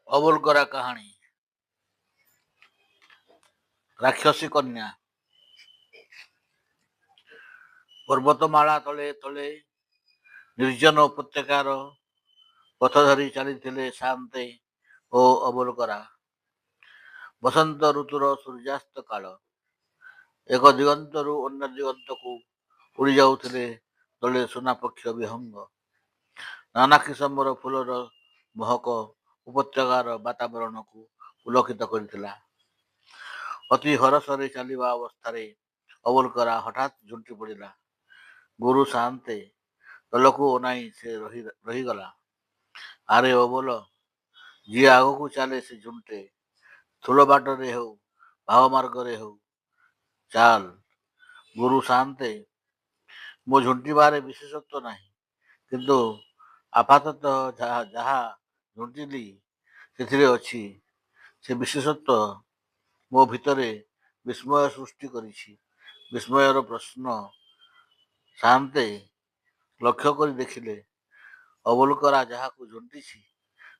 ଅବୋଲଗରା କାହାଣୀ। ରାକ୍ଷସୀ କନ୍ୟା। ପର୍ବତମାଳା ତଳେ ତଳେ ନିର୍ଜନ ଉପତ୍ୟକାର ପଥ ଧରି ଚାଲିଥିଲେ ସାନ୍ତେ ଓ ଅବୋଲଗରା। ବସନ୍ତ ଋତୁର ସୂର୍ଯ୍ୟାସ୍ତ କାଳ। ଏକ ଦିଗନ୍ତରୁ ଅନ୍ୟ ଦିଗନ୍ତକୁ ଉଡ଼ି ଯାଉଥିଲେ ତଳେ ସୁନାପକ୍ଷ ବିହଙ୍ଗ। ନାନା କିସମର ଫୁଲର ମହକ ଉପତ୍ୟକାର ବାତାବରଣକୁ ପୁଲକିତ କରିଥିଲା। ଅତି ହରସରେ ଚାଲିବା ଅବସ୍ଥାରେ ଅବୋଲଗରା ହଠାତ୍ ଝୁଣ୍ଟି ପଡ଼ିଲା। ଗୁରୁ ସାଆନ୍ତେ ତଳକୁ ଅନାଇ ସେ ରହିଗଲା। ଆରେ ଅବୋଲ, ଯିଏ ଆଗକୁ ଚାଲେ ସେ ଝୁଣ୍ଟେ। ଥୁଳ ବାଟରେ ହେଉ ଭାବମାର୍ଗରେ ହେଉ ଚାଲ। ଗୁରୁ ସାଆନ୍ତେ, ମୋ ଝୁଣ୍ଟିବାରେ ବିଶେଷତ୍ୱ ନାହିଁ, କିନ୍ତୁ ଆପାତତଃ ଯାହା ଝୁଣ୍ଟିଲି ସେଥିରେ ଅଛି ସେ ବିଶେଷତ୍ୱ ମୋ ଭିତରେ ବିସ୍ମୟ ସୃଷ୍ଟି କରିଛି। ବିସ୍ମୟର ପ୍ରଶ୍ନ। ସାଆନ୍ତେ ଲକ୍ଷ୍ୟ କରି ଦେଖିଲେ ଅବୋଲଗରା ଯାହାକୁ ଝୁଣ୍ଟିଛି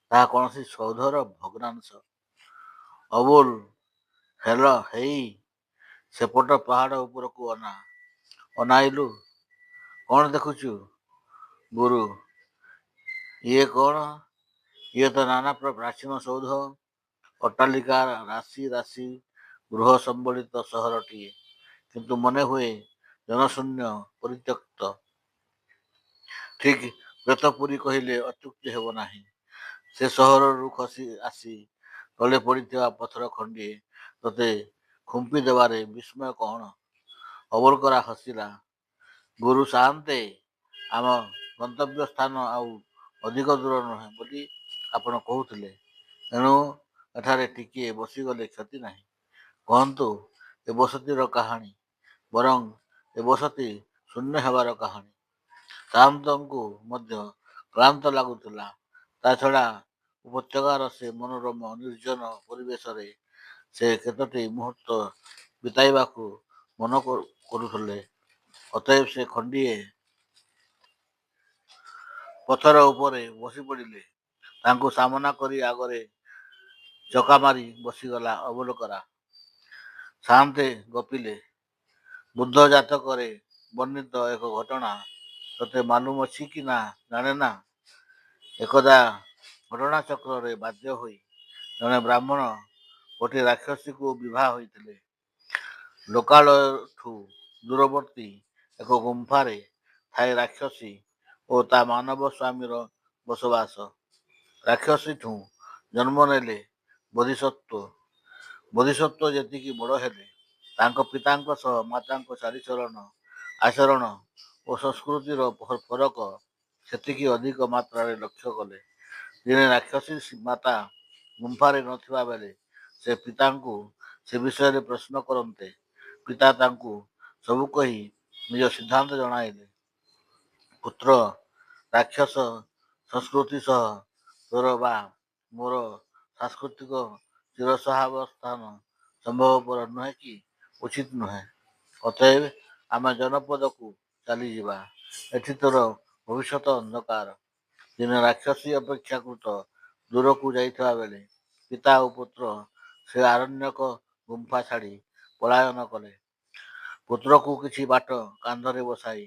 ତାହା କୌଣସି ସୌଧର ଭଗ୍ନାଂଶ। ଅବୋଲ, ହେଇ ସେପଟ ପାହାଡ଼ ଉପରକୁ ଅନାଇଲୁ। କ'ଣ ଦେଖୁଛୁ? ଗୁରୁ, ଇଏ କ'ଣ? ଇଏ ତ ନାନା ପ୍ରାଚୀନ ସୌଧ, ଅଟ୍ଟାଳିକା, ରାଶି ରାଶି ଗୃହ ସମ୍ବଳିତ ସହରଟିଏ, କିନ୍ତୁ ମନେ ହୁଏ ଜନଶୂନ୍ୟ, ପରିତ୍ୟକ୍ତ। ଠିକ୍ ପ୍ରେତପୁରୀ କହିଲେ ଅତ୍ୟୁକ୍ତି ହେବ ନାହିଁ। ସେ ସହରରୁ ଖସି ଆସି ତଳେ ପଡ଼ିଥିବା ପଥର ଖଣ୍ଡିଏ ତୋତେ ଖୁମ୍ପି ଦେବାରେ ବିସ୍ମୟ କ'ଣ? ଅବୋଲଗରା ହସିଲା। ଗୁରୁ ସାଆନ୍ତେ, ଆମ ଗନ୍ତବ୍ୟ ସ୍ଥାନ ଆଉ ଅଧିକ ଦୂର ନୁହେଁ ବୋଲି ଆପଣ କହୁଥିଲେ, ଏଣୁ ଏଠାରେ ଟିକିଏ ବସିଗଲେ କ୍ଷତି ନାହିଁ। କହନ୍ତୁ ଏ ବସତିର କାହାଣୀ, ବରଂ ଏ ବସତି ଶୂନ୍ୟ ହେବାର କାହାଣୀ। ସାଆନ୍ତଙ୍କୁ ମଧ୍ୟ କ୍ଳାନ୍ତ ଲାଗୁଥିଲା। ତା ଛଡ଼ା ଉପତ୍ୟକାର ସେ ମନୋରମ ନିର୍ଜନ ପରିବେଶରେ ସେ କେତୋଟି ମୁହୂର୍ତ୍ତ ବିତାଇବାକୁ ମନ କରୁଥିଲେ। ଅତଏବ ସେ ଖଣ୍ଡିଏ ପଥର ଉପରେ ବସି ପଡ଼ିଲେ। ତାଙ୍କୁ ସାମନା କରି ଆଗରେ ଚକା ମାରି ବସିଗଲା ଅବୋଲଗରା। ସାଆନ୍ତେ ଗପିଲେ। ବୁଦ୍ଧ ଜାତକରେ ବର୍ଣ୍ଣିତ ଏକ ଘଟଣା ତୋତେ ମାଲୁମ ଅଛି କି ନା ଜାଣେନା। ଏକଦା ଘଟଣାଚକ୍ରରେ ବାଧ୍ୟ ହୋଇ ଜଣେ ବ୍ରାହ୍ମଣ ଗୋଟିଏ ରାକ୍ଷସୀକୁ ବିବାହ ହୋଇଥିଲେ। ଲୋକାଳୟଠୁ ଦୂରବର୍ତ୍ତୀ ଏକ ଗୁମ୍ଫାରେ ଥାଏ ରାକ୍ଷସୀ ଓ ତା ମାନବ ସ୍ୱାମୀର ବସବାସ। ରାକ୍ଷସୀଠୁ ଜନ୍ମ ନେଲେ ବୋଧିସତ୍ତ୍ୱ। ବୋଧିସତ୍ତ୍ୱ ଯେତିକି ବଡ଼ ହେଲେ, ତାଙ୍କ ପିତାଙ୍କ ସହ ମାତାଙ୍କ ଚାଲିଚଳନ, ଆଚରଣ ଓ ସଂସ୍କୃତିର ଫରକ ସେତିକି ଅଧିକ ମାତ୍ରାରେ ଲକ୍ଷ୍ୟ କଲେ। ଦିନେ ରାକ୍ଷସୀ ମାତା ଗୁମ୍ଫାରେ ନଥିବା ବେଳେ ସେ ପିତାଙ୍କୁ ସେ ବିଷୟରେ ପ୍ରଶ୍ନ କରନ୍ତେ ପିତା ତାଙ୍କୁ ସବୁ କହି ନିଜ ସିଦ୍ଧାନ୍ତ ଜଣାଇଲେ। ପୁତ୍ର, ରାକ୍ଷସ ସଂସ୍କୃତି ସହ ତୋର ବା ମୋର ସାଂସ୍କୃତିକ ଚିରସହାବସ୍ଥାନ ସମ୍ଭବପର ନୁହେଁ କି ଉଚିତ ନୁହେଁ। ଅତଏବ ଆମେ ଜନପଦକୁ ଚାଲିଯିବା। ଏଠି ତୋର ଭବିଷ୍ୟତ ଅନ୍ଧକାର। ଦିନେ ରାକ୍ଷସୀ ଅପେକ୍ଷାକୃତ ଦୂରକୁ ଯାଇଥିବା ବେଳେ ପିତା ଓ ପୁତ୍ର ସେ ଆରଣ୍ୟକ ଗୁମ୍ଫା ଛାଡ଼ି ପଳାୟନ କଲେ। ପୁତ୍ରକୁ କିଛି ବାଟ କାନ୍ଧରେ ବସାଇ,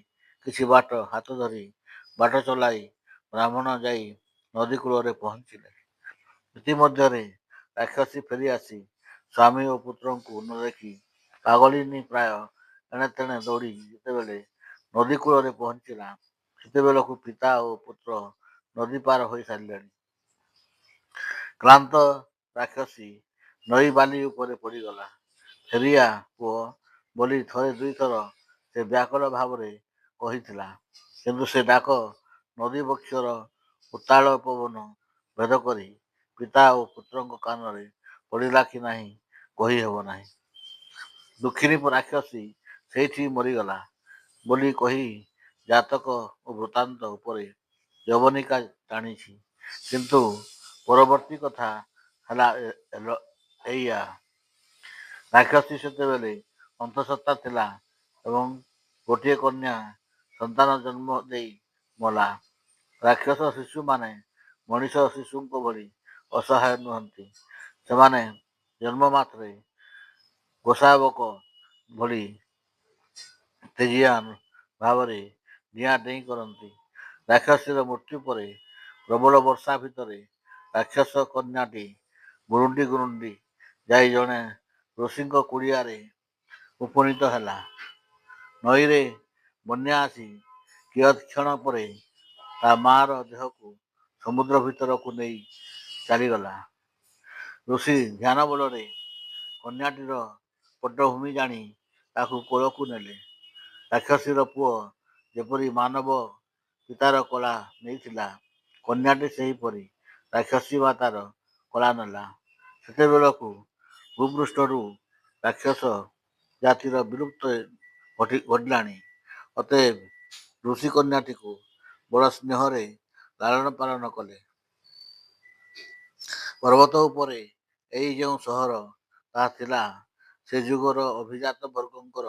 କିଛି ବାଟ ହାତ ଧରି ବାଟ ଚଲାଇ ବ୍ରାହ୍ମଣ ଯାଇ ନଦୀ କୂଳରେ ପହଞ୍ଚିଲେ। ଇତିମଧ୍ୟରେ ରାକ୍ଷସୀ ଫେରି ଆସି ସ୍ୱାମୀ ଓ ପୁତ୍ରଙ୍କୁ ନ ଦେଖି ପାଗଳିନୀ ପ୍ରାୟ ଏଣେ ତେଣେ ଦୌଡ଼ି ଯେତେବେଳେ ନଦୀ କୂଳରେ ପହଞ୍ଚିଲା, ସେତେବେଳକୁ ପିତା ଓ ପୁତ୍ର ନଦୀ ପାର ହୋଇ ସାରିଲେଣି। କ୍ଳାନ୍ତ ରାକ୍ଷସୀ ନଈ ବାଲି ଉପରେ ପଡ଼ିଗଲା। ଫେରିଆ ପୁଅ ବୋଲି ଥରେ ଦୁଇଥର ସେ ବ୍ୟାକୁଳ ଭାବରେ କହିଥିଲା, କିନ୍ତୁ ସେ ଡାକ ନଦୀ ବକ୍ଷର ଉତ୍ତାଳ ପବନ ଭେଦ କରି ପିତା ଓ ପୁତ୍ରଙ୍କ କାନରେ ପଡ଼ିଲା କି ନାହିଁ କହି ହେବ ନାହିଁ। ଦୁଃଖିନୀ ରାକ୍ଷସୀ ସେଇଠି ମରିଗଲା ବୋଲି କହି ଜାତକ ଓ ବୃତ୍ତାନ୍ତ ଉପରେ ଯବନିକା ଟାଣିଛି। କିନ୍ତୁ ପରବର୍ତ୍ତୀ କଥା ହେଲା ଏଇଆ। ରାକ୍ଷସୀ ସେତେବେଳେ ଅନ୍ତଃସତ୍ତ୍ୱା ଥିଲା ଏବଂ ଗୋଟିଏ କନ୍ୟା ସନ୍ତାନ ଜନ୍ମ ଦେଇ ମଲା। ରାକ୍ଷସ ଶିଶୁମାନେ ମଣିଷ ଶିଶୁଙ୍କ ଭଳି ଅସହାୟ ନୁହନ୍ତି। ସେମାନେ ଜନ୍ମ ମାତ୍ରେ ଗୋସାବକ ଭଳି ତେଜିଆନ ଭାବରେ ଡିଆଁ ଡେଇଁ କରନ୍ତି। ରାକ୍ଷସୀର ମୃତ୍ୟୁ ପରେ ପ୍ରବଳ ବର୍ଷା ଭିତରେ ରାକ୍ଷସ କନ୍ୟାଟି ଗୁରୁଣ୍ଡି ଗୁରୁଣ୍ଡି ଯାଇ ଜଣେ ଋଷିଙ୍କ କୁଡ଼ିଆରେ ଉପନୀତ ହେଲା। ନଈରେ ବନ୍ୟା ଆସି କିୟତ୍କ୍ଷଣ ପରେ ତା ମାର ଦେହକୁ ସମୁଦ୍ର ଭିତରକୁ ନେଇ ଚାଲିଗଲା। ଋଷି ଧ୍ୟାନ ବଳରେ କନ୍ୟାଟିର ପଟ୍ଟଭୂମି ଜାଣି ତାକୁ କୋଳକୁ ନେଲେ। ରାକ୍ଷସୀର ପୁଅ ଯେପରି ମାନବ ପିତାର କଳା ନେଇଥିଲା, କନ୍ୟାଟି ସେହିପରି ରାକ୍ଷସୀ ମାତାର କଳା ନେଲା। ସେତେବେଳକୁ ଭୂପୃଷ୍ଠରୁ ରାକ୍ଷସ ଜାତିର ବିଲୁପ୍ତ ଘଟିଲାଣି। ଅତଏବ ଋଷି କନ୍ୟାଟିକୁ ବଡ଼ ସ୍ନେହରେ ଲାଳନ ପାଳନ କଲେ। ପର୍ବତ ଉପରେ ଏଇ ଯେଉଁ ସହର, ତାହା ଥିଲା ସେ ଯୁଗର ଅଭିଜାତ ବର୍ଗଙ୍କର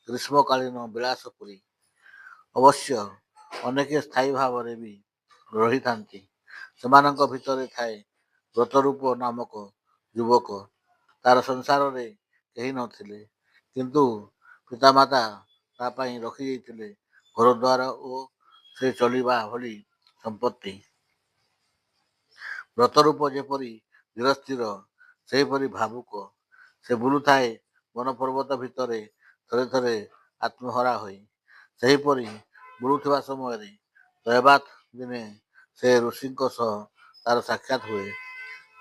ଗ୍ରୀଷ୍ମକାଳୀନ ବିଳାସପୁରୀ। ଅବଶ୍ୟ ଅନେକେ ସ୍ଥାୟୀ ଭାବରେ ବି ରହିଥାନ୍ତି। ସେମାନଙ୍କ ଭିତରେ ଥାଏ ବ୍ରତରୂପ ନାମକ ଯୁବକ। ତାର ସଂସାରରେ କେହି ନଥିଲେ, କିନ୍ତୁ ପିତାମାତା ତା ପାଇଁ ରଖିଯାଇଥିଲେ ଘରଦ୍ୱାର ଓ ସେ ଚଳିବା ଭଳି ସମ୍ପତ୍ତି। ବ୍ରତରୂପ ଯେପରି ଧୀରସ୍ଥିର, ସେହିପରି ଭାବୁକ। ସେ ବୁଲୁଥାଏ ବନ ପର୍ବତ ଭିତରେ ଥରେ ଥରେ ଆତ୍ମହରା ହୋଇ। ସେହିପରି ବୁଲୁଥିବା ସମୟରେ ଦୈବାତ୍ ଦିନେ ସେ ଋଷିଙ୍କ ସହ ତାର ସାକ୍ଷାତ ହୁଏ।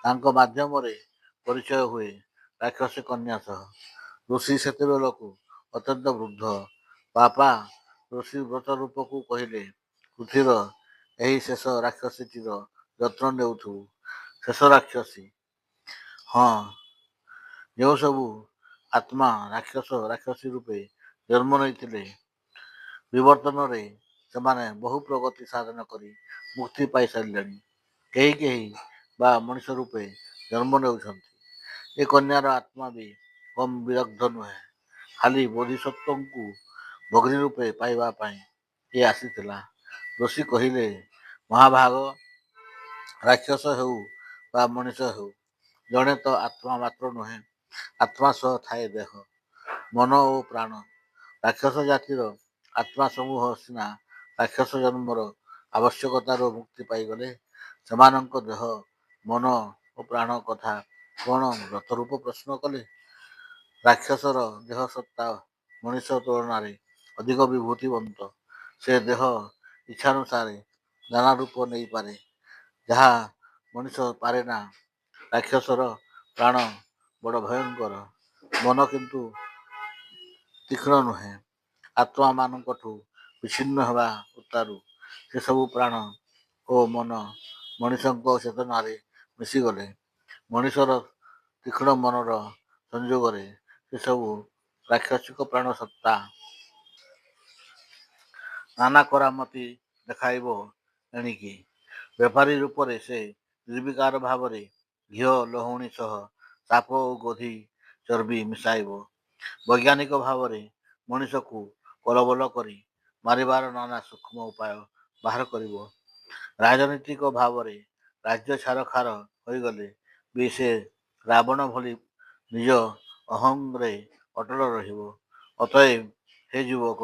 ତାଙ୍କ ମାଧ୍ୟମରେ ପରିଚୟ ହୁଏ ରାକ୍ଷସୀ କନ୍ୟା ସହ। ଋଷି ସେତେବେଳକୁ ଅତ୍ୟନ୍ତ ବୃଦ୍ଧ। ବାପା ଋଷି ବ୍ରତରୂପକୁ କହିଲେ, ପୃଥ୍ୱୀର ଏହି ଶେଷ ରାକ୍ଷସୀଟିର ଯତ୍ନ ନେଉଥିବୁ। ଶେଷ ରାକ୍ଷସୀ? ହଁ। ଯେଉଁ ସବୁ ଆତ୍ମା ରାକ୍ଷସୀ ରୂପେ ଜନ୍ମ ନେଇଥିଲେ, ବିବର୍ତ୍ତନରେ ସେମାନେ ବହୁ ପ୍ରଗତି ସାଧନ କରି ମୁକ୍ତି ପାଇସାରିଲେଣି। କେହି କେହି ବା ମଣିଷ ରୂପେ ଜନ୍ମ ନେଉଛନ୍ତି। ଏ କନ୍ୟାର ଆତ୍ମା ବି କମ୍ ବିଦଗ୍ଧ ନୁହେଁ। ଖାଲି ବୋଧିସତ୍ତ୍ୱଙ୍କୁ ଭଗ୍ନୀ ରୂପେ ପାଇବା ପାଇଁ ଏ ଆସିଥିଲା। ଋଷି କହିଲେ, ମହାଭାଗ, ରାକ୍ଷସ ହେଉ ବା ମଣିଷ ହେଉ, ଜଣେ ତ ଆତ୍ମା ମାତ୍ର ନୁହେଁ। ଆତ୍ମା ସହ ଥାଏ ଦେହ, ମନ ଓ ପ୍ରାଣ। ରାକ୍ଷସ ଜାତିର ଆତ୍ମା ସମୂହ ସିନା ରାକ୍ଷସ ଜନ୍ମର ଆବଶ୍ୟକତାରୁ ମୁକ୍ତି ପାଇଗଲେ, ସେମାନଙ୍କ ଦେହ, ମନ ଓ ପ୍ରାଣ କଥା କ'ଣ ବ୍ରତରୂପ ପ୍ରଶ୍ନ କଲେ? ରାକ୍ଷସର ଦେହ ସତ୍ତା ମଣିଷ ତୁଳନାରେ ଅଧିକ ବିଭୂତିବନ୍ତ। ସେ ଦେହ ଇଚ୍ଛାନୁସାରେ ନାନା ରୂପ ନେଇପାରେ, ଯାହା ମଣିଷ ପାରେନା। ରାକ୍ଷସର ପ୍ରାଣ ବଡ଼ ଭୟଙ୍କର, ମନ କିନ୍ତୁ ତୀକ୍ଷ୍ଣ ନୁହେଁ। ଆତ୍ମାମାନଙ୍କଠୁ ବିଚ୍ଛିନ୍ନ ହେବା ଉତ୍ତାରୁ ସେସବୁ ପ୍ରାଣ ଓ ମନ ମଣିଷଙ୍କ ଚେତନାରେ ମିଶିଗଲେ। ମଣିଷର ତୀକ୍ଷ୍ଣ ମନର ସଂଯୋଗରେ ସେସବୁ ରାକ୍ଷସିକ ପ୍ରାଣ ସତ୍ତା ନାନା କରାମତି ଦେଖାଇବ ଏଣିକି। ବେପାରୀ ରୂପରେ ସେ ନିର୍ବିକାର ଭାବରେ ଘିଅ ଲହୁଣୀ ସହ ସାପ ଓ ଗୋଧି ଚର୍ବି ମିଶାଇବ। ବୈଜ୍ଞାନିକ ଭାବରେ ମଣିଷକୁ କଲବଲ କରି ମାରିବାର ନାନା ସୂକ୍ଷ୍ମ ଉପାୟ ବାହାର କରିବ। ରାଜନୀତିକ ଭାବରେ ରାଜ୍ୟ ଛାରଖାର ହୋଇଗଲେ ବି ସେ ରାବଣ ଭଳି ନିଜ ଅହଂରେ ଅଟଳ ରହିବ। ଅତଏବ ହେ ଯୁବକ,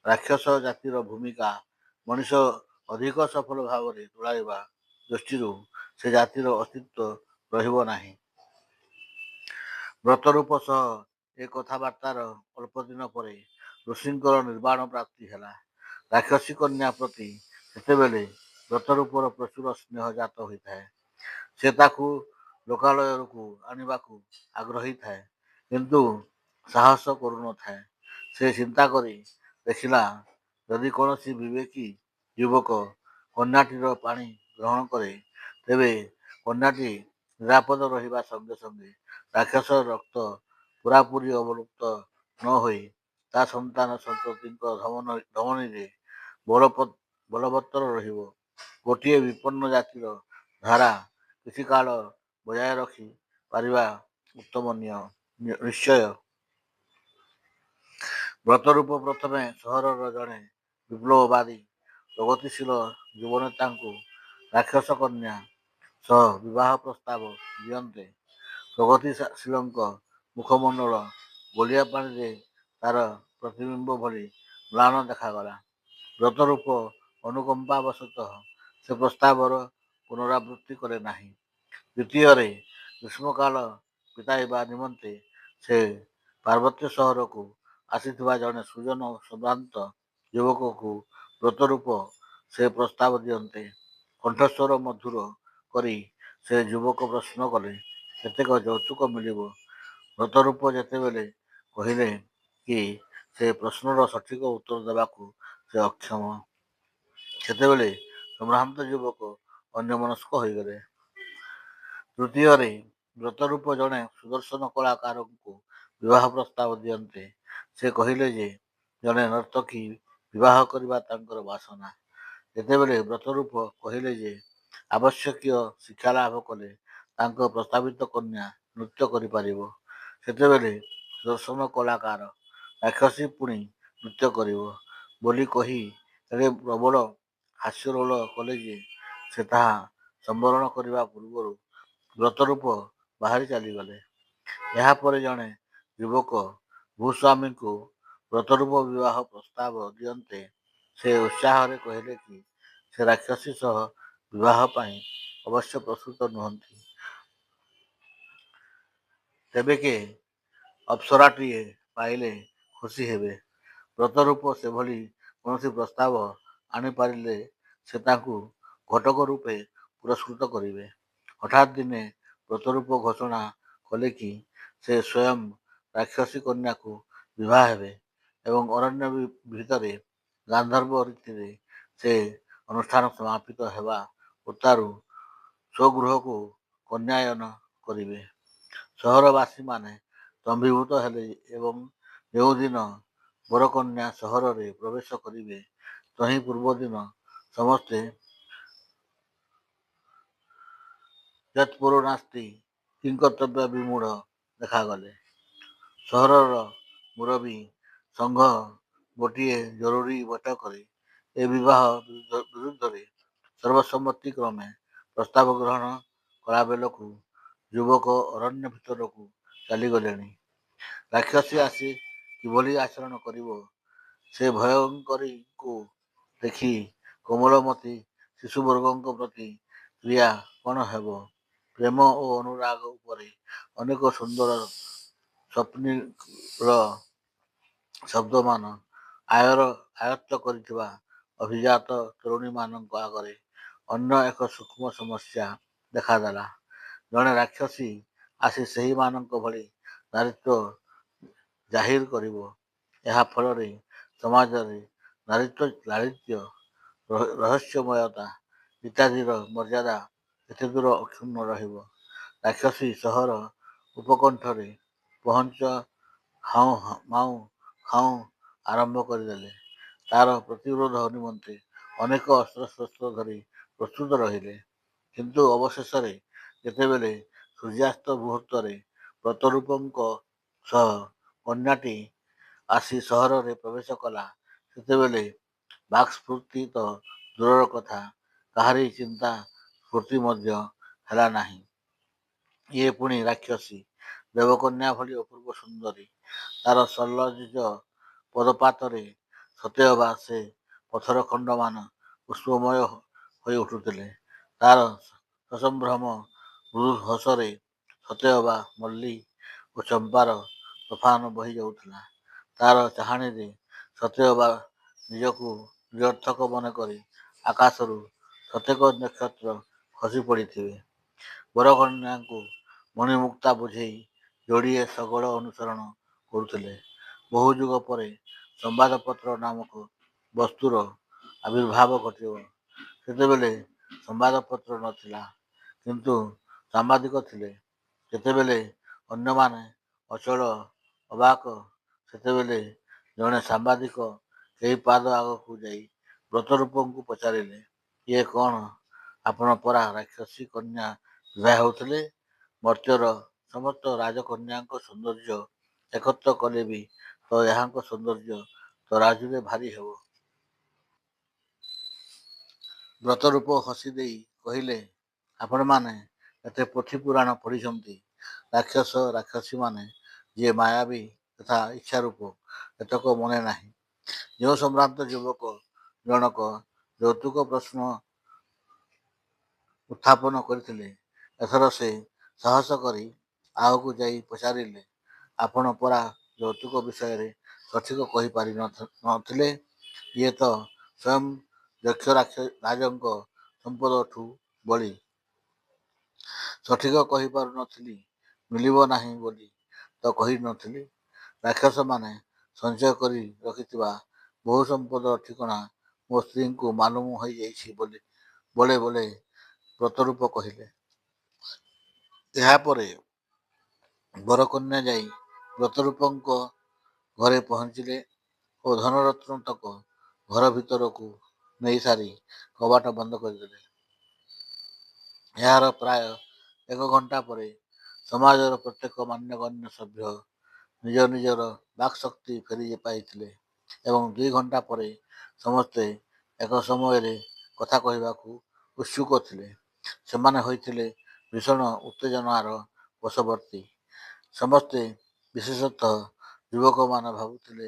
ରାକ୍ଷସ ଜାତିର ଭୂମିକା ମଣିଷ ଅଧିକ ସଫଳ ଭାବରେ ତୁଲାଇବା ଦୃଷ୍ଟିରୁ ସେ ଜାତିର ଅସ୍ତିତ୍ୱ ରହିବ ନାହିଁ। ବ୍ରତରୂପ ସହ ଏ କଥାବାର୍ତ୍ତାର ଅଳ୍ପଦିନ ପରେ ଋଷିଙ୍କର ନିର୍ବାଣ ପ୍ରାପ୍ତି ହେଲା। ରାକ୍ଷସୀ କନ୍ୟା ପ୍ରତି ସେତେବେଳେ ବ୍ରତରୂପର ପ୍ରଚୁର ସ୍ନେହ ଜାତ ହୋଇଥାଏ। ସେ ତାକୁ ଲୋକାଳୟକୁ ଆଣିବାକୁ ଆଗ୍ରହୀ ଥାଏ, କିନ୍ତୁ ସାହସ କରୁନଥାଏ। ସେ ଚିନ୍ତା କରି ଦେଖିଲା, ଯଦି କୌଣସି ବିବେକୀ ଯୁବକ କନ୍ୟାଟିର ପାଣି ଗ୍ରହଣ କରେ, ତେବେ କନ୍ୟାଟି ନିରାପଦ ରହିବା ସଙ୍ଗେ ସଙ୍ଗେ ରାକ୍ଷସ ରକ୍ତ ପୂରାପୂରି ଅବଲୁପ୍ତ ନ ହୋଇ ତା ସନ୍ତାନ ସନ୍ତତିଙ୍କ ଧମନୀରେ ବଳବତ୍ତର ରହିବ। ଗୋଟିଏ ବିପନ୍ନ ଜାତିର ଧାରା କିଛି କାଳ ବଜାୟ ରଖି ପାରିବା ଉତ୍ତମ ନିଶ୍ଚୟ। ବ୍ରତରୂପ ପ୍ରଥମେ ସହରର ଜଣେ ବିପ୍ଳବବାଦୀ ପ୍ରଗତିଶୀଳ ଯୁବନେତାଙ୍କୁ ରାକ୍ଷସ କନ୍ୟା ସହ ବିବାହ ପ୍ରସ୍ତାବ ଦିଅନ୍ତେ। ପ୍ରଗତିଶୀଳଙ୍କ ମୁଖମଣ୍ଡଳ ଗୋଳିଆ ପାଣିରେ ତାର ପ୍ରତିବିମ୍ବ ଭଳି ମ୍ଳାନ ଦେଖାଗଲା। ବ୍ରତରୂପ ଅନୁକମ୍ପାବଶତଃ ସେ ପ୍ରସ୍ତାବର ପୁନରାବୃତ୍ତି କଲେ ନାହିଁ। ଦ୍ୱିତୀୟରେ ଗ୍ରୀଷ୍ମକାଳ ବିତାଇବା ନିମନ୍ତେ ସେ ପାର୍ବତ୍ୟ ସହରକୁ ଆସିଥିବା ଜଣେ ସୁଜନ ସମ୍ଭ୍ରାନ୍ତ ଯୁବକକୁ ବ୍ରତରୂପ ସେ ପ୍ରସ୍ତାବ ଦିଅନ୍ତେ। କଣ୍ଠସ୍ୱର ମଧୁର କରି ସେ ଯୁବକ ପ୍ରଶ୍ନ କଲେ, କେତେକ ଯୌତୁକ ମିଳିବ? ବ୍ରତରୂପ ଯେତେବେଳେ କହିଲେ କି ସେ ପ୍ରଶ୍ନର ସଠିକ ଉତ୍ତର ଦେବାକୁ ସେ ଅକ୍ଷମ, ସେତେବେଳେ ସମ୍ଭ୍ରାନ୍ତ ଯୁବକ ଅନ୍ୟମନସ୍କ ହୋଇଗଲେ। ତୃତୀୟରେ ବ୍ରତରୂପ ଜଣେ ସୁଦର୍ଶନ କଳାକାରଙ୍କୁ ବିବାହ ପ୍ରସ୍ତାବ ଦିଅନ୍ତେ। ସେ କହିଲେ ଯେ ଜଣେ ନର୍ତ୍ତକୀ ବିବାହ କରିବା ତାଙ୍କର ବାସନା। ଯେତେବେଳେ ବ୍ରତରୂପ କହିଲେ ଯେ ଆବଶ୍ୟକୀୟ ଶିକ୍ଷାଲାଭ କଲେ ତାଙ୍କ ପ୍ରସ୍ତାବିତ କନ୍ୟା ନୃତ୍ୟ କରିପାରିବ, ସେତେବେଳେ ସୁଦର୍ଶନ କଳାକାର ରାକ୍ଷସୀ ପୁଣି ନୃତ୍ୟ କରିବ ବୋଲି କହି ଏଡ଼େ ପ୍ରବଳ ହାସ୍ୟରୋଳ କଲେ ଯେ ସେ ତାହା ସମ୍ବରଣ କରିବା ପୂର୍ବରୁ ବ୍ରତରୂପ ବାହାରି ଚାଲିଗଲେ। ଏହାପରେ ଜଣେ ଯୁବକ ଭୂସ୍ୱାମୀଙ୍କୁ ବ୍ରତରୂପ ବିବାହ ପ୍ରସ୍ତାବ ଦିଅନ୍ତେ। ସେ ଉତ୍ସାହରେ କହିଲେ କି ସେ ରାକ୍ଷସୀ ସହ ବିବାହ ପାଇଁ ଅବଶ୍ୟ ପ୍ରସ୍ତୁତ ନୁହନ୍ତି। ତେବେ କେ ଅପ୍ସରାଟିଏ ପାଇଲେ ଖୁସି ହେବେ। ବ୍ରତରୂପ ସେଭଳି କୌଣସି ପ୍ରସ୍ତାବ ଆଣିପାରିଲେ ସେ ତାଙ୍କୁ ଘଟକ ରୂପେ ପୁରସ୍କୃତ କରିବେ। ହଠାତ୍ ଦିନେ ବ୍ରତରୂପ ଘୋଷଣା କଲେ କି ସେ ସ୍ୱୟଂ ରାକ୍ଷସୀ କନ୍ୟାକୁ ବିବାହ ହେବେ ଏବଂ ଅରଣ୍ୟ ଭିତରେ ଗାନ୍ଧର୍ବ ରୀତିରେ ସେ ଅନୁଷ୍ଠାନ ସମାପିତ ହେବା ଉତ୍ତାରୁ ସ୍ୱଗୃହକୁ କନ୍ୟାୟନ କରିବେ। ସହରବାସୀମାନେ ସ୍ତମ୍ଭୀଭୂତ ହେଲେ ଏବଂ ଯେଉଁଦିନ ବରକନ୍ୟା ସହରରେ ପ୍ରବେଶ କରିବେ ତହିଁ ପୂର୍ବଦିନ ସମସ୍ତେ ଯତ୍ପରୋ ନାସ୍ତି କିଂକର୍ତ୍ତବ୍ୟ ବିମୂଢ଼ ଦେଖାଗଲେ। ସହରର ମୁରବୀ ସଂଘ ଗୋଟିଏ ଜରୁରୀ ବୈଠକରେ ଏ ବିବାହ ବିରୁଦ୍ଧରେ ସର୍ବସମ୍ମତିକ୍ରମେ ପ୍ରସ୍ତାବ ଗ୍ରହଣ କଲାବେଳକୁ ଯୁବକ ଅରଣ୍ୟ ଭିତରକୁ ଚାଲିଗଲେଣି। ରାକ୍ଷସୀ ଆସି କିଭଳି ଆଚରଣ କରିବ ସେ ଭୟଙ୍କରୀଙ୍କୁ ଦେଖି କୋମଳମତି ଶିଶୁବର୍ଗଙ୍କ ପ୍ରତି କ୍ରିୟା କ'ଣ ହେବ? ପ୍ରେମ ଓ ଅନୁରାଗ ଉପରେ ଅନେକ ସୁନ୍ଦର ସ୍ୱପ୍ନିଳ ଶବ୍ଦମାନ ଆୟତ୍ତ କରିଥିବା ଅଭିଜାତ ତରୁଣୀମାନଙ୍କ ଆଗରେ ଅନ୍ୟ ଏକ ସୂକ୍ଷ୍ମ ସମସ୍ୟା ଦେଖାଦେଲା। ଜଣେ ରାକ୍ଷସୀ ଆସି ସେହିମାନଙ୍କ ଭଳି ନାରୀତ୍ୱ ଜାହିର କରିବ। ଏହା ଫଳରେ ସମାଜରେ ନାରୀତ୍ୱ, ଲାଳିତ୍ୟ, ରହସ୍ୟମୟତା ଇତ୍ୟାଦିର ମର୍ଯ୍ୟାଦା କେତେଦୂର ଅକ୍ଷୁଣ୍ଣ ରହିବ? ରାକ୍ଷସୀ ସହର ଉପକଣ୍ଠରେ ପହଞ୍ଚ ହାଉଁ ମାଉଁ ଖାଉଁ ଆରମ୍ଭ କରିଦେଲେ। ତାର ପ୍ରତିରୋଧ ନିମନ୍ତେ ଅନେକ ଅସ୍ତ୍ରଶସ୍ତ୍ର ଧରି ପ୍ରସ୍ତୁତ ରହିଲେ। କିନ୍ତୁ ଅବଶେଷରେ ଯେତେବେଳେ ସୂର୍ଯ୍ୟାସ୍ତ ମୁହୂର୍ତ୍ତରେ ବ୍ରତରୂପଙ୍କ ସହ କନ୍ୟାଟି ଆସି ସହରରେ ପ୍ରବେଶ କଲା, ସେତେବେଳେ ବାକ୍ସ୍ଫୂର୍ତ୍ତି ତ ଦୂରର କଥା, କାହାରି ଚିନ୍ତା ସ୍ଫୂର୍ତ୍ତି ମଧ୍ୟ ହେଲା ନାହିଁ। ଇଏ ପୁଣି ରାକ୍ଷସୀ, ଦେବକନ୍ୟା ଭଳି ଅପୂର୍ବ ସୁନ୍ଦରୀ। ତାର ସଲ୍ଲଜ୍ଜ ପଦପାତରେ ସତେଅବା ସେ ପଥର ଖଣ୍ଡମାନ ପୁଷ୍ପମୟ ହୋଇ ଉଠୁଥିଲେ। ତାର ସସମ୍ଭ୍ରମ ମୃଦୁ ହସରେ ସତେଅବା ମଲ୍ଲୀ ଓ ଚମ୍ପାର ତୋଫାନ ବହି ଯାଉଥିଲା। ତାର ଚାହାଣୀରେ ସତେଅବା ନିଜକୁ ନିରର୍ଥକ ମନେକରି ଆକାଶରୁ ଶତେକ ନକ୍ଷତ୍ର ଖସି ପଡ଼ିଥିବେ। ବରକନ୍ୟାଙ୍କୁ ମଣିମୁକ୍ତା ବୁଝେଇ ଯୋଡ଼ିଏ ଶଗଡ଼ ଅନୁସରଣ କରୁଥିଲେ। ବହୁ ଯୁଗ ପରେ ସମ୍ବାଦପତ୍ର ନାମକ ବସ୍ତୁର ଆବିର୍ଭାବ ଘଟିବ। ସେତେବେଳେ ସମ୍ବାଦପତ୍ର ନଥିଲା, କିନ୍ତୁ ସାମ୍ବାଦିକ ଥିଲେ। ଯେତେବେଳେ ଅନ୍ୟମାନେ ଅଚଳ ଅବାକ, ସେତେବେଳେ ଜଣେ ସାମ୍ବାଦିକ କେଇ ପାଦ ଆଗକୁ ଯାଇ ବ୍ରତରୂପଙ୍କୁ ପଚାରିଲେ, ଇଏ କ'ଣ? ଆପଣ ପରା ରାକ୍ଷସୀ କନ୍ୟା ବିଭା ହେଉଥିଲେ? ମର୍ତ୍ତ୍ୟର ସମସ୍ତ ରାଜକନ୍ୟାଙ୍କ ସୌନ୍ଦର୍ଯ୍ୟ ଏକତ୍ର କଲେ ବି ତ ଏହାଙ୍କ ସୌନ୍ଦର୍ଯ୍ୟ ତରାଜୁରେ ଭାରି ହେବ। ବ୍ରତରୂପ ହସି ଦେଇ କହିଲେ, ଆପଣମାନେ ଏତେ ପୋଥି ପୁରାଣ ପଢ଼ିଛନ୍ତି। ରାକ୍ଷସ ରାକ୍ଷସୀମାନେ ଯିଏ ମାୟାବୀ ତଥା ଇଚ୍ଛାରୂପ ଏତକ ମନେ ନାହିଁ। ଯେଉଁ ସମ୍ଭ୍ରାନ୍ତ ଯୁବକ ଜଣକ ଯୌତୁକ ପ୍ରଶ୍ନ ଉତ୍ଥାପନ କରିଥିଲେ, ଏଥର ସେ ସାହସ କରି ଆଗକୁ ଯାଇ ପଚାରିଲେ, ଆପଣ ପରା ଯୌତୁକ ବିଷୟରେ ସଠିକ କହିପାରି ନଥିଲେ? ଇଏ ତ ସ୍ୱୟଂ ଯକ୍ଷ ରାଜଙ୍କ ସମ୍ପଦଠୁ ବଳି। ସଠିକ କହିପାରୁ ନଥିଲି, ମିଳିବ ନାହିଁ ବୋଲି ତ କହି ନଥିଲି। ରାକ୍ଷସମାନେ ସଞ୍ଚୟ କରି ରଖିଥିବା ବହୁ ସମ୍ପଦର ଠିକଣା ମୋ ସ୍ତ୍ରୀଙ୍କୁ ମାଲୁମ ହୋଇଯାଇଛି ବୋଲି ବଳେ ବଳେ ବ୍ରତରୂପ କହିଲେ। ଏହାପରେ ବରକନ୍ୟା ଯାଇ ବ୍ରତରୂପଙ୍କ ଘରେ ପହଞ୍ଚିଲେ ଓ ଧନରତ୍ନତକ ଘର ଭିତରକୁ ନେଇ ସାରି କବାଟ ବନ୍ଦ କରିଦେଲେ। ଏହାର ପ୍ରାୟ 1 ଘଣ୍ଟା ପରେ ସମାଜର ପ୍ରତ୍ୟେକ ମାନ୍ୟଗଣ୍ୟ ସଭ୍ୟ ନିଜ ନିଜର ବାକ୍ଶକ୍ତି ଫେରି ପାଇଥିଲେ ଏବଂ 2 ଘଣ୍ଟା ପରେ ସମସ୍ତେ ଏକ ସମୟରେ କଥା କହିବାକୁ ଉତ୍ସୁକ ଥିଲେ। ସେମାନେ ହୋଇଥିଲେ ଭୀଷଣ ଉତ୍ତେଜନାର ବଶବର୍ତ୍ତୀ। ସମସ୍ତେ, ବିଶେଷତଃ ଯୁବକମାନେ ଭାବୁଥିଲେ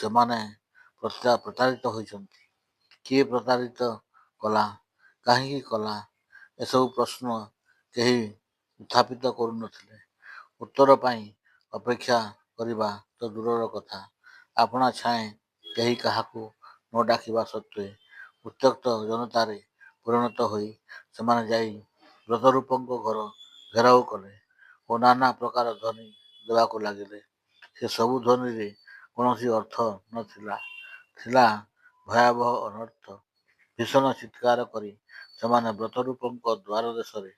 ସେମାନେ ପ୍ରତାରିତ ହୋଇଛନ୍ତି। କିଏ ପ୍ରତାରିତ କଲା, କାହିଁକି କଲା, ଏସବୁ ପ୍ରଶ୍ନ କେହି ଉତ୍ଥାପିତ କରୁନଥିଲେ। ଉତ୍ତର ପାଇଁ ଅପେକ୍ଷା କରିବା ତ ଦୂରର କଥା, ଆପଣା ଛାଏଁ କେହି କାହାକୁ ନ ଡାକିବା ସତ୍ତ୍ୱେ ଉତ୍ତ୍ୟକ୍ତ ଜନତାରେ ପରିଣତ ହୋଇ ସେମାନେ ଯାଇ ବ୍ରତରୂପଙ୍କ ଘର ଘେରାଉ କଲେ ଓ ନାନା ପ୍ରକାର ଧ୍ୱନି ଦେବାକୁ ଲାଗିଲେ। ସେ ସବୁ ଧ୍ୱନିରେ କୌଣସି ଅର୍ଥ ନ ଥିଲା, ଥିଲା ଭୟାବହ ଅନର୍ଥ। ଭୀଷଣ ଚିତ୍କାର କରି ସେମାନେ ବ୍ରତରୂପଙ୍କ ଦ୍ୱାରଦେଶରେ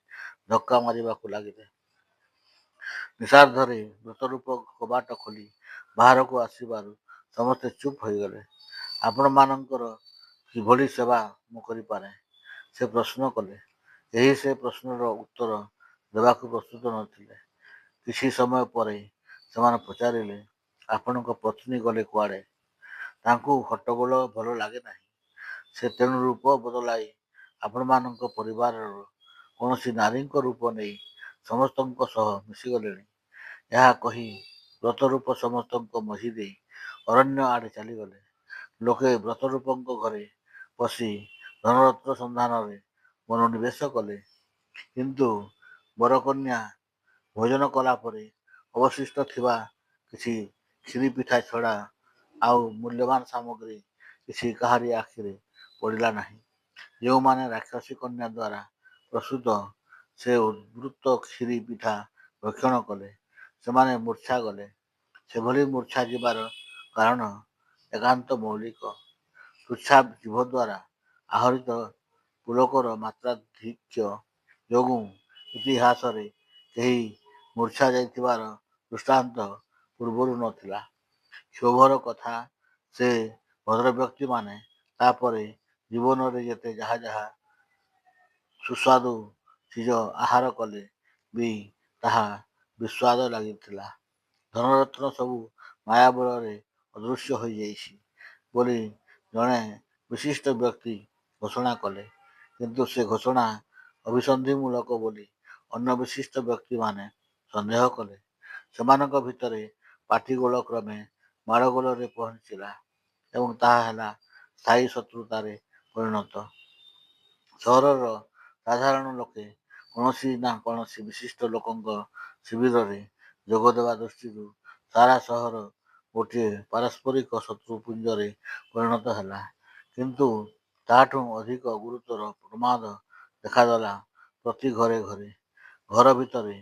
ଧକ୍କା ମାରିବାକୁ ଲାଗିଲେ। ନିଶାର୍ଦ୍ଧରେ ବ୍ରତରୂପ କବାଟ ଖୋଲି ବାହାରକୁ ଆସିବାରୁ ସମସ୍ତେ ଚୁପ୍ ହୋଇଗଲେ। ଆପଣମାନଙ୍କର କିଭଳି ସେବା ମୁଁ କରିପାରେ? ସେ ପ୍ରଶ୍ନ କଲେ। କେହି ସେ ପ୍ରଶ୍ନର ଉତ୍ତର ଦେବାକୁ ପ୍ରସ୍ତୁତ ନଥିଲେ। କିଛି ସମୟ ପରେ ସେମାନେ ପଚାରିଲେ, ଆପଣଙ୍କ ପତ୍ନୀ ଗଲେ କୁଆଡ଼େ? ତାଙ୍କୁ ହଟ୍ଟଗୋଳ ଭଲ ଲାଗେ ନାହିଁ। ସେ ତେଣୁ ରୂପ ବଦଳାଇ ଆପଣମାନଙ୍କ ପରିବାରର କୌଣସି ନାରୀଙ୍କ ରୂପ ନେଇ ସମସ୍ତଙ୍କ ସହ ମିଶିଗଲେଣି। ଏହା କହି ବ୍ରତରୂପ ସମସ୍ତଙ୍କ ମଝି ଦେଇ ଅରଣ୍ୟ ଆଡ଼େ ଚାଲିଗଲେ। ଲୋକେ ବ୍ରତରୂପଙ୍କ ଘରେ ପଶି ଧନରତ୍ନ ସନ୍ଧାନରେ ମନୋନିବେଶ କଲେ। କିନ୍ତୁ ବରକନ୍ୟା ଭୋଜନ କଲା ପରେ ଅବଶିଷ୍ଟ ଥିବା କିଛି କ୍ଷୀରି ପିଠା ଛଡ଼ା ଆଉ ମୂଲ୍ୟବାନ ସାମଗ୍ରୀ କିଛି କାହାରି ଆଖିରେ ପଡ଼ିଲା ନାହିଁ। ଯେଉଁମାନେ ରାକ୍ଷସୀ କନ୍ୟା ଦ୍ୱାରା ପ୍ରସ୍ତୁତ ସେ ଉଦ୍ବୃତ୍ତ କ୍ଷୀରି ପିଠା ଭକ୍ଷଣ କଲେ, ସେମାନେ ମୂର୍ଚ୍ଛା ଗଲେ। ସେଭଳି ମୂର୍ଚ୍ଛା ଯିବାର କାରଣ ଏକାନ୍ତ ମୌଳିକ। ତୃଚ୍ଛା ଜିଭ ଦ୍ୱାରା ଆହରିତ ପୁଲକର ମାତ୍ରାଧିକ୍ୟ ଯୋଗୁଁ ଇତିହାସରେ କେହି ମୂର୍ଚ୍ଛା ଯାଇଥିବାର ଦୃଷ୍ଟାନ୍ତ ପୂର୍ବରୁ ନଥିଲା। କ୍ଷୋଭର କଥା, ସେ ଭଦ୍ରବ୍ୟକ୍ତିମାନେ ତା'ପରେ ଜୀବନରେ ଯେତେ ଯାହା ଯାହା ସୁସ୍ୱାଦୁ ଚିଜ ଆହାର କଲେ ବି ତାହା ବିସ୍ୱାଦ ଲାଗିଥିଲା। ଧନରତ୍ନ ସବୁ ମାୟାବଳରେ ଅଦୃଶ୍ୟ ହୋଇଯାଇଛି ବୋଲି ଜଣେ ବିଶିଷ୍ଟ ବ୍ୟକ୍ତି ଘୋଷଣା କଲେ। କିନ୍ତୁ ସେ ଘୋଷଣା ଅଭିସନ୍ଧିମୂଳକ ବୋଲି ଅନ୍ୟ ବିଶିଷ୍ଟ ବ୍ୟକ୍ତିମାନେ ସନ୍ଦେହ କଲେ। ସେମାନଙ୍କ ଭିତରେ ପାଟିଗୋଳ କ୍ରମେ ମାଡ଼ଗୋଳରେ ପହଞ୍ଚିଲା ଏବଂ ତାହା ହେଲା ସ୍ଥାୟୀ ଶତ୍ରୁତାରେ ପରିଣତ। ସହରର ସାଧାରଣ ଲୋକେ କୌଣସି ନା କୌଣସି ବିଶିଷ୍ଟ ଲୋକଙ୍କ ଶିବିରରେ ଯୋଗଦେବା ଦୃଷ୍ଟିରୁ ସାରା ସହର ଗୋଟିଏ ପାରସ୍ପରିକ ଶତ୍ରୁପୁଞ୍ଜରେ ପରିଣତ ହେଲା। କିନ୍ତୁ ତାହାଠୁଁ ଅଧିକ ଗୁରୁତର ପ୍ରମାଦ ଦେଖାଦେଲା ପ୍ରତି ଘରେ ଘରେ। ଘର ଭିତରେ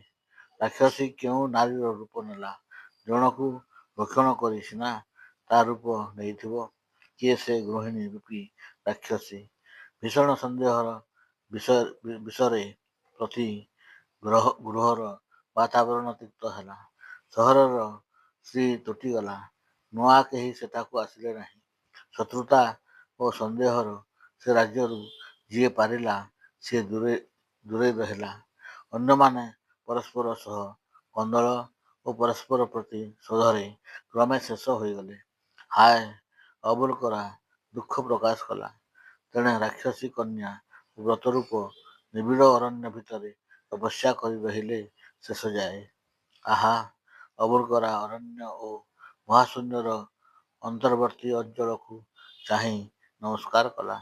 ରାକ୍ଷସୀ କେଉଁ ନାରୀର ରୂପ ନେଲା? ଜଣକୁ ଭକ୍ଷଣ କରି ସିନା ତା ରୂପ ନେଇଥିବ। କିଏ ସେ ଗୃହିଣୀ ରୂପୀ ରାକ୍ଷସୀ? ଭୀଷଣ ସନ୍ଦେହର ବିଷରେ ପ୍ରତି ଗୃହର ବାତାବରଣ ତିକ୍ତ ହେଲା। ସହରର ସ୍ତ୍ରୀ ତୁଟିଗଲା। ନୂଆ କେହି ସେଠାକୁ ଆସିଲେ ନାହିଁ। ଶତ୍ରୁତା ଓ ସନ୍ଦେହର ସେ ରାଜ୍ୟରୁ ଯିଏ ପାରିଲା ସିଏ ଦୂରେଇ ରହିଲା। ଅନ୍ୟମାନେ ପରସ୍ପର ସହ କନ୍ଦଳ ଓ ପରସ୍ପର ପ୍ରତି କ୍ରୋଧରେ କ୍ରମେ ଶେଷ ହୋଇଗଲେ। ହାୟ! ଅବଲକରା ଦୁଃଖ ପ୍ରକାଶ କଲା। ତେଣେ ରାକ୍ଷସୀ କନ୍ୟା ବ୍ରତରୂପ ନିବିଡ଼ ଅରଣ୍ୟ ଭିତରେ ତପସ୍ୟା କରି ରହିଲେ ଶେଷ ଯାଏ। ଆହା, ଅବୁର୍ଗରା ଅରଣ୍ୟ ଓ ମହାଶୂନ୍ୟର ଅନ୍ତର୍ବର୍ତ୍ତୀ ଅଞ୍ଚଳକୁ ଚାହିଁ ନମସ୍କାର କଲା।